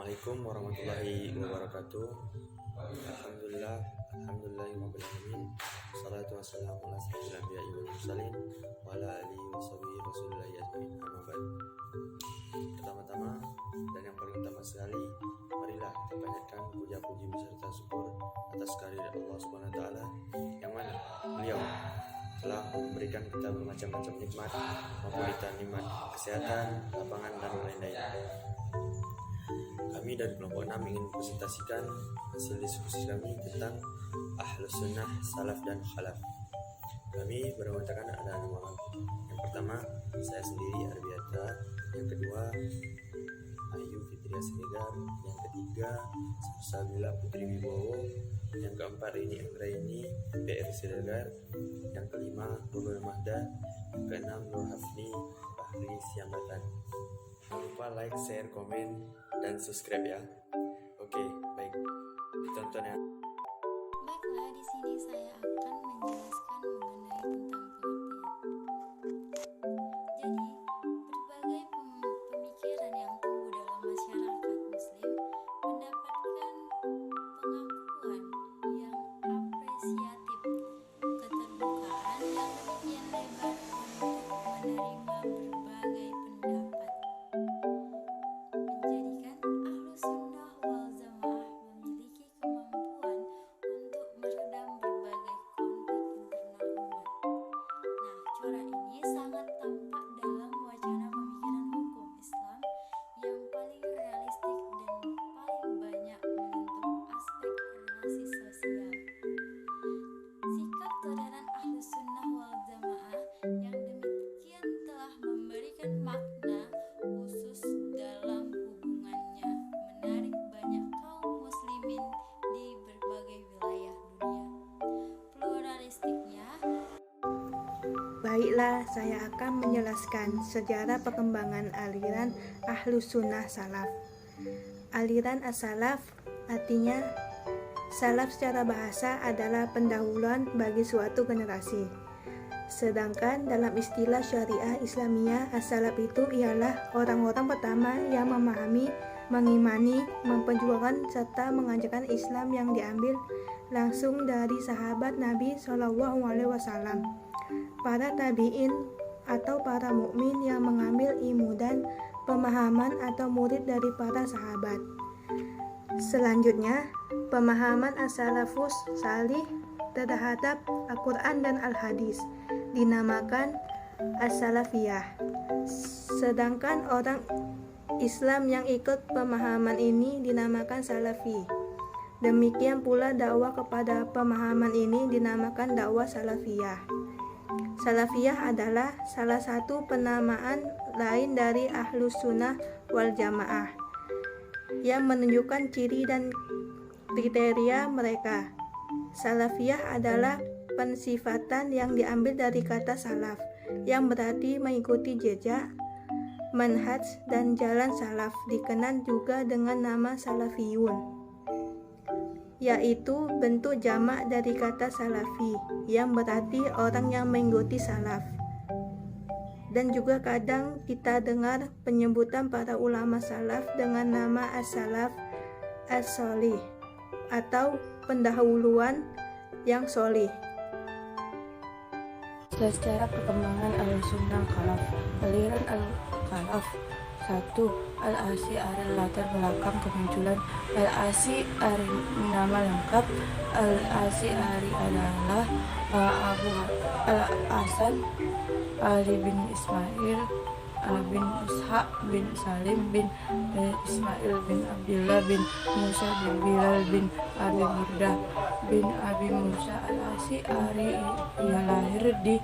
Assalamualaikum warahmatullahi wabarakatuh. Alhamdulillahirobbilalamin. Wassalatu wassalamu ala asyrofil anbiya'i wal mursalin wa ala alihi washabihi rasulillahi ajmain. Amma ba'd. Pertama-tama dan yang paling utama sekali, marilah kita panjatkan puja-puji beserta syukur atas kehadirat Allah Subhanahu wa taala yang mana beliau telah memberikan kita bermacam-macam nikmat, memberikan nikmat kesehatan, lapangan dan lain-lain. Kami dari kelompok 6 ingin presentasikan hasil diskusi kami tentang Ahlus Sunnah, Salaf dan Khalaf. Kami beranggotakan ada 6 orang. Yang pertama, saya sendiri Arbiata. Yang kedua, Ayu Fitria Siregar. Yang ketiga, Sabila Putri Wibowo. Yang keempat, Rini Anggraini PR Siregar. Yang kelima, Nurul Mahda. Yang keenam, Nur Hafni Bahri Siambatan. Jangan lupa like, share, komen, dan subscribe ya. Oke, baik. Ditonton ya. Baiklah, di sini saya akan menjelaskan mengenai tentang pengertian. Jadi, berbagai pemikiran yang tumbuh dalam masyarakat Muslim mendapatkan pengakuan yang apresiatif, keterbukaan yang demikian lebar untuk menerima berbagai pendapat. Menjadikan Ahlus Sunnah wal Jamaah memiliki kemampuan untuk meredam berbagai konflik internal umat. Nah, corak ini sangat tampak dalam wacana pemikiran hukum Islam yang paling realistik dan paling banyak menyentuh aspek relasi sosial. Sikap toleran Ahlus Sunnah wal Jamaah yang demikian telah memberikan makna khusus dalam hubungannya menarik banyak kaum muslimin di berbagai wilayah dunia. Pluralistiknya. Baiklah, saya akan menjelaskan sejarah perkembangan aliran Ahlus Sunnah Salaf. Aliran As-Salaf artinya salaf secara bahasa adalah pendahuluan bagi suatu generasi. Sedangkan dalam istilah syariah Islamiyah, as-salaf itu ialah orang-orang pertama yang memahami, mengimani, memperjuangkan serta mengajarkan Islam yang diambil langsung dari sahabat Nabi SAW, para tabi'in atau para mukmin yang mengambil ilmu dan pemahaman atau murid dari para sahabat. Selanjutnya, pemahaman as-salafus salih terhadap Al-Quran dan Al-Hadis dinamakan as-salafiyah. Sedangkan orang Islam yang ikut pemahaman ini dinamakan salafi. Demikian pula dakwah kepada pemahaman ini dinamakan dakwah salafiyah. Salafiyah adalah salah satu penamaan lain dari Ahlus Sunnah wal Jamaah yang menunjukkan ciri dan kriteria mereka. Salafiyah adalah pensifatan yang diambil dari kata salaf, yang berarti mengikuti jejak, manhaj, dan jalan salaf, dikenal juga dengan nama salafiyun, yaitu bentuk jamak dari kata salafi, yang berarti orang yang mengikuti salaf. Dan juga kadang kita dengar penyebutan para ulama salaf dengan nama as-salaf as-solih atau pendahuluan yang solih. Secara perkembangan Al-Sunnah Khalaf. Aliran Al-Khalaf. 1. Al-Asy'ari. Latar belakang kemunculan Al-Asy'ari. Nama lengkap Al-Asy'ari adalah Abu Al-Hasan Ali bin Ismail bin Ishaq bin Salim bin Ismail bin Abdullah bin Musa bin Bilal bin Abi Burdah bin Abi Musa al-Asy'ari. Ia lahir di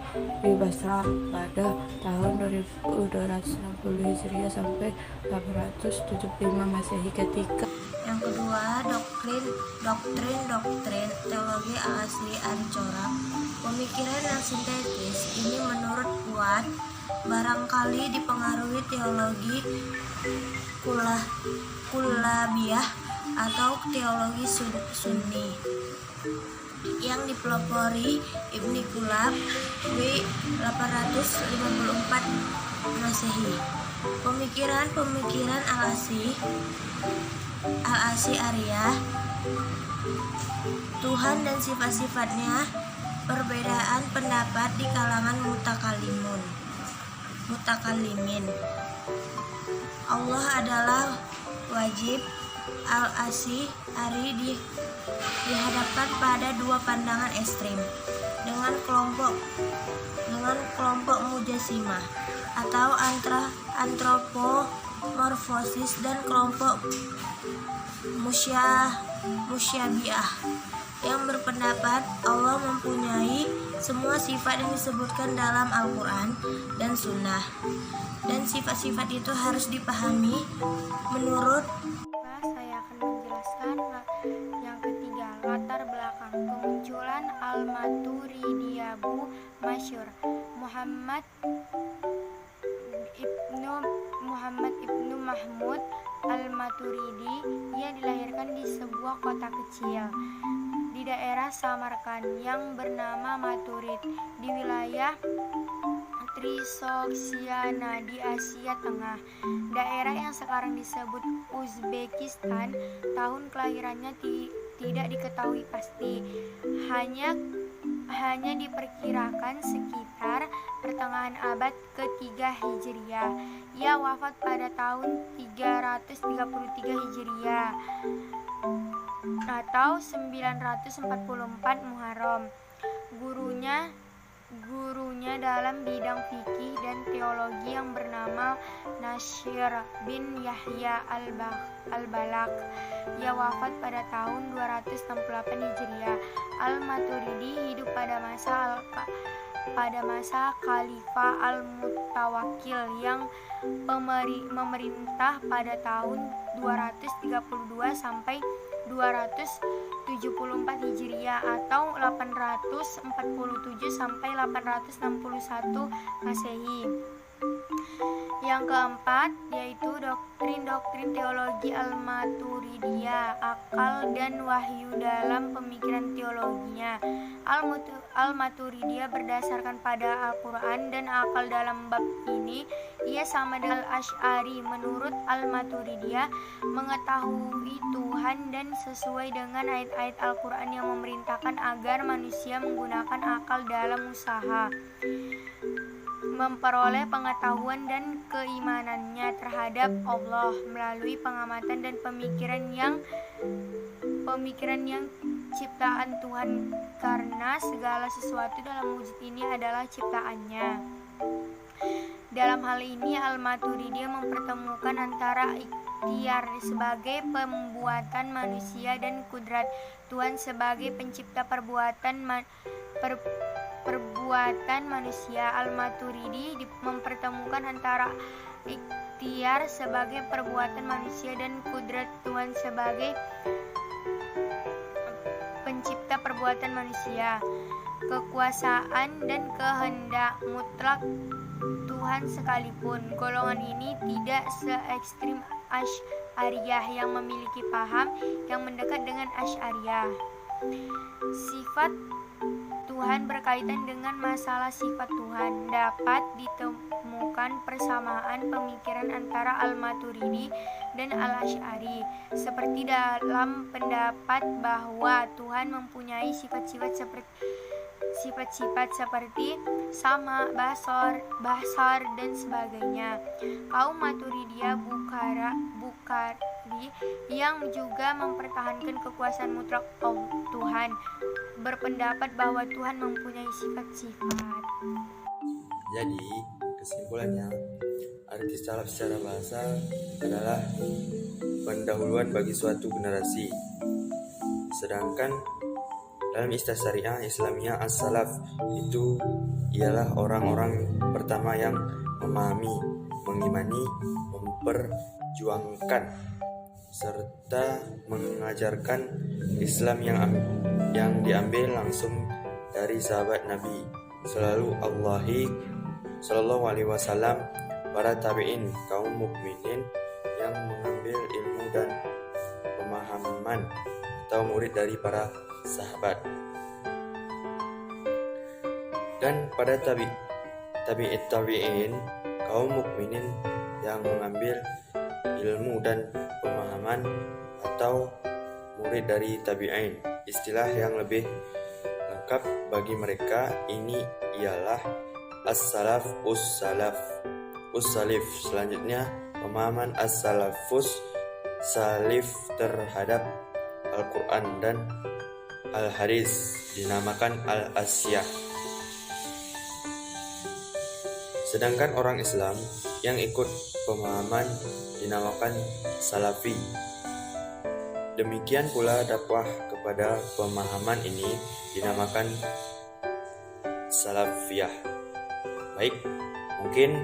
Basrah pada tahun 2260 Hijriah sampai 875 Masehi. Ketika Yang kedua, doktrin teologi al-asli Al-Corak. Pemikiran yang sintetis ini menurut Kuat barangkali dipengaruhi teologi Kullabiyah atau teologi Sunni yang dipelopori Ibnu Kullab W 854 Masehi. Pemikiran al-Asli Al-Asy'ariyah, Tuhan dan sifat-sifatnya, perbedaan pendapat di kalangan mutakalimin. Allah adalah wajib. Al-Asy'ari dihadapkan pada dua pandangan ekstrem dengan kelompok Mujassimah atau antropomorfosis dan kelompok Musyabiah yang berpendapat Allah mempunyai semua sifat yang disebutkan dalam Al-Quran dan Sunnah, dan sifat-sifat itu harus dipahami menurut. Saya akan menjelaskan yang ketiga, latar belakang kemunculan Al-Maturidiyabu masyhur. Muhammad ibnu Mahmud Al-Maturidi. Ia dilahirkan di sebuah kota kecil di daerah Samarkand yang bernama Maturid di wilayah Trisoksiana di Asia Tengah, daerah yang sekarang disebut Uzbekistan. Tahun kelahirannya tidak diketahui pasti, hanya diperkirakan sekitar pertengahan abad ke-3 Hijriah. Ia wafat pada tahun 333 Hijriah atau 944 Muharram. Gurunya dalam bidang fikih dan teologi yang bernama Nasir bin Yahya al-Balak. Ia wafat pada tahun 268 Hijriah. Al-Maturidi hidup pada masa Khalifah Al-Mutawakkil yang memerintah pada tahun 232 sampai 274 Hijriah atau 847 sampai 861 Masehi. Yang keempat yaitu doktrin teologi Al-Maturidiyah, akal dan wahyu dalam pemikiran teologinya. Al-Maturidiyah berdasarkan pada Al-Quran dan akal. Dalam bab ini ia sama dengan Al-Asy'ari. Menurut Al-Maturidiyah, mengetahui Tuhan dan sesuai dengan ayat-ayat Al-Quran yang memerintahkan agar manusia menggunakan akal dalam usaha memperoleh pengetahuan dan keimanannya terhadap Allah melalui pengamatan dan pemikiran yang ciptaan Tuhan, karena segala sesuatu dalam wujud ini adalah ciptaannya. Dalam hal ini Al-Maturidiyah mempertemukan antara ikhtiar sebagai pembuatan manusia dan kudrat Tuhan sebagai pencipta perbuatan manusia. Al-Maturidi mempertemukan antara ikhtiar sebagai perbuatan manusia dan kudrat Tuhan sebagai pencipta perbuatan manusia, kekuasaan dan kehendak mutlak Tuhan sekalipun. Golongan ini tidak se-ekstrim Asy'ariyah yang memiliki paham yang mendekat dengan Asy'ariyah. Sifat Tuhan berkaitan dengan masalah sifat Tuhan. Dapat ditemukan persamaan pemikiran antara Al-Maturidi dan Al-Asy'ari, seperti dalam pendapat bahwa Tuhan mempunyai sifat-sifat seperti sama, basar dan sebagainya. Kaum Maturidiyah Bukhari yang juga mempertahankan kekuasaan mutlak Tuhan berpendapat bahwa Tuhan mempunyai sifat-sifat. Jadi, kesimpulannya, arti salaf secara bahasa adalah pendahuluan bagi suatu generasi. Sedangkan dalam istilah syariah Islamiyah, as-salaf itu ialah orang-orang pertama yang memahami, mengimani, memperjuangkan serta mengajarkan Islam yang diambil langsung dari sahabat Nabi Sallallahu Alaihi Wasallam, para tabi'in, kaum mukminin yang mengambil ilmu dan pemahaman atau murid dari para sahabat, dan pada tabi'in, kaum mukminin yang mengambil ilmu dan pemahaman atau murid dari tabi'in. Istilah yang lebih lengkap bagi mereka ini ialah as-salaf us-salaf us-salif. Selanjutnya, pemahaman as-salafus salif terhadap Al-Quran dan Al-Hadis dinamakan Al-Asiyah. Sedangkan orang Islam yang ikut pemahaman dinamakan Salafi. Demikian pula dakwah kepada pemahaman ini dinamakan Salafiyah. Baik, mungkin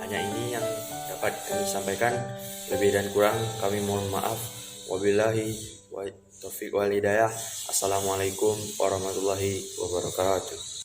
hanya ini yang dapat kami sampaikan. Lebih dan kurang kami mohon maaf. Wabillahi wa taufiq wal hidayah. Assalamualaikum warahmatullahi wabarakatuh.